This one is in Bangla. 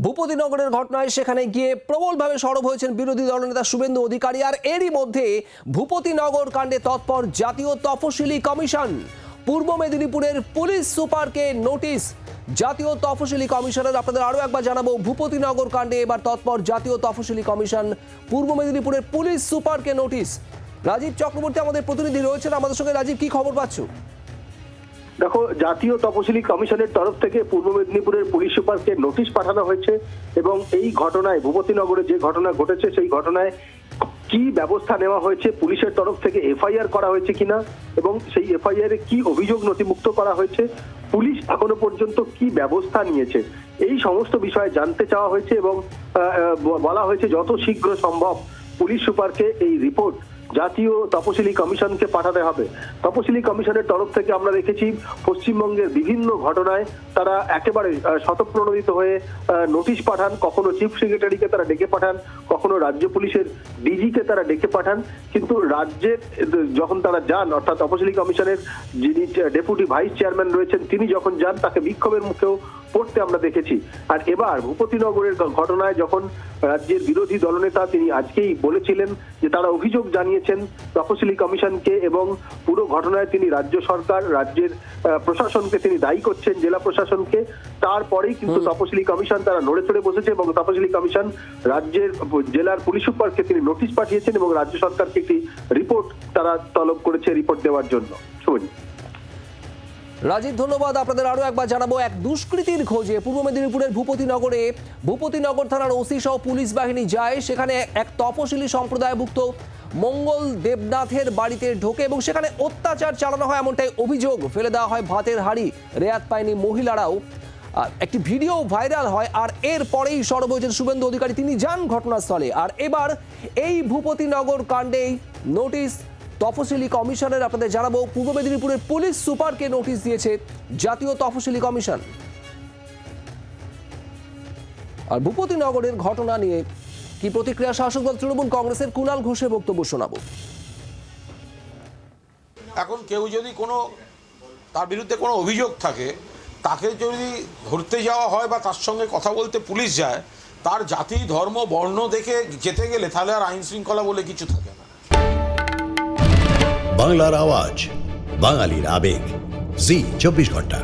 ভূপতিনগরের ঘটনায় সেখানে গিয়ে প্রবলভাবে সরব হয়েছেন বিরোধী দলনেতা শুভেন্দু অধিকারী। আর এরই মধ্যে ভূপতিনগর কাণ্ডে তৎপর জাতীয় তফসিলি কমিশন। পূর্ব মেদিনীপুরের পুলিশ সুপারকে নোটিশ জাতীয় তফসিলি কমিশনের। আপনাদের আরও একবার জানাবো, ভূপতিনগর কাণ্ডে এবার তৎপর জাতীয় তফসিলি কমিশন। পূর্ব মেদিনীপুরের পুলিশ সুপারকে নোটিশ। রাজীব চক্রবর্তী আমাদের প্রতিনিধি রয়েছেন আমাদের সঙ্গে। রাজীব, কি খবর পাচ্ছ? দেখো, জাতীয় তফসিলি কমিশনের তরফ থেকে পূর্ব মেদিনীপুরের পুলিশ সুপারকে নোটিশ পাঠানো হয়েছে এবং এই ঘটনায় ভূপতিনগরে যে ঘটনা ঘটেছে সেই ঘটনায় কি ব্যবস্থা নেওয়া হয়েছে, পুলিশের তরফ থেকে এফআইআর করা হয়েছে কিনা এবং সেই এফআইআর এ কি অভিযোগ নথিভুক্ত করা হয়েছে, পুলিশ এখনো পর্যন্ত কি ব্যবস্থা নিয়েছে, এই সমস্ত বিষয়ে জানতে চাওয়া হয়েছে এবং বলা হয়েছে যত শীঘ্র সম্ভব পুলিশ সুপারকে এই রিপোর্ট জাতীয় তফসিলি কমিশনকে পাঠাতে হবে। তফসিলি কমিশনের তরফ থেকে আমরা দেখেছি পশ্চিমবঙ্গের বিভিন্ন ঘটনায় তারা একেবারে স্বতঃপ্রণোদিত হয়ে নোটিশ পাঠান, কখনো চিফ সেক্রেটারিকে তারা ডেকে পাঠান, কখনো রাজ্য পুলিশের ডিজিকে তারা ডেকে পাঠান। কিন্তু রাজ্যের যখন তারা যান, অর্থাৎ তফসিলি কমিশনের যিনি ডেপুটি ভাইস চেয়ারম্যান রয়েছেন তিনি যখন যান তাকে বিক্ষোভের মুখেও পড়তে আমরা দেখেছি। আর এবার ভূপতিনগরের ঘটনায় যখন রাজ্যের বিরোধী দলনেতা তিনি আজকেই বলেছিলেন যে তারা অভিযোগ জানিয়েছেন তফসিলি কমিশনকে এবং পুরো ঘটনায় তিনি রাজ্য সরকার, রাজ্যের প্রশাসনকে তিনি দায়ী করছেন, জেলা প্রশাসনকে। তারপরেই কিন্তু তফসিলি কমিশন তারা নড়ে চড়ে বসেছে এবং তফসিলি কমিশন রাজ্যের জেলার পুলিশ সুপারকে তিনি নোটিশ পাঠিয়েছেন এবং রাজ্য সরকারকে একটি রিপোর্ট তারা তলব করেছে রিপোর্ট দেওয়ার জন্য। শুনি রাজীব, ধন্যবাদ। আপনাদের আরো একবার জানাবো, এক দুষ্কৃতীর খোঁজে পূর্ব মেদিনীপুরের ভূপতিনগর থানার ওসি সহ পুলিশ বাহিনী যায়। সেখানে এক তফসিলি সম্প্রদায়ভুক্ত মঙ্গল দেবনাথের বাড়িতে ঢোকে এবং সেখানে অত্যাচার চালানো হয় এমনটাই অভিযোগ। ফেলে দেওয়া হয় ভাতের হাঁড়ি, রেয়াত পায়নি মহিলারাও। একটি ভিডিও ভাইরাল হয় আর এরপরেই সরব হয়েছেন শুভেন্দু অধিকারী, তিনি যান ঘটনাস্থলে। আর এবার এই ভূপতিনগর কাণ্ডেই নোটিশ তফসিলি কমিশনের। আপনাদের জানাবো, পূর্ব মেদিনীপুরের পুলিশ সুপারকে নোটিশ দিয়েছে জাতীয় তফসিলি কমিশন। আর ভূপতিনগরের ঘটনা নিয়ে কি প্রতিক্রিয়া শাসক দল তৃণমূল কংগ্রেসের কুণাল ঘোষের বক্তব্য শোনাবো। এখন কেউ যদি তার বিরুদ্ধে কোনো অভিযোগ থাকে, তাকে যদি ধরতে যাওয়া হয় বা তার সঙ্গে কথা বলতে পুলিশ যায়, তার জাতি, ধর্ম, বর্ণ দেখে যেতে গেলে তাহলে আর আইন শৃঙ্খলা বলে কিছু থাকে না। বাংলার আওয়াজ, বাঙালির আবেগ, জি 24 ঘন্টা।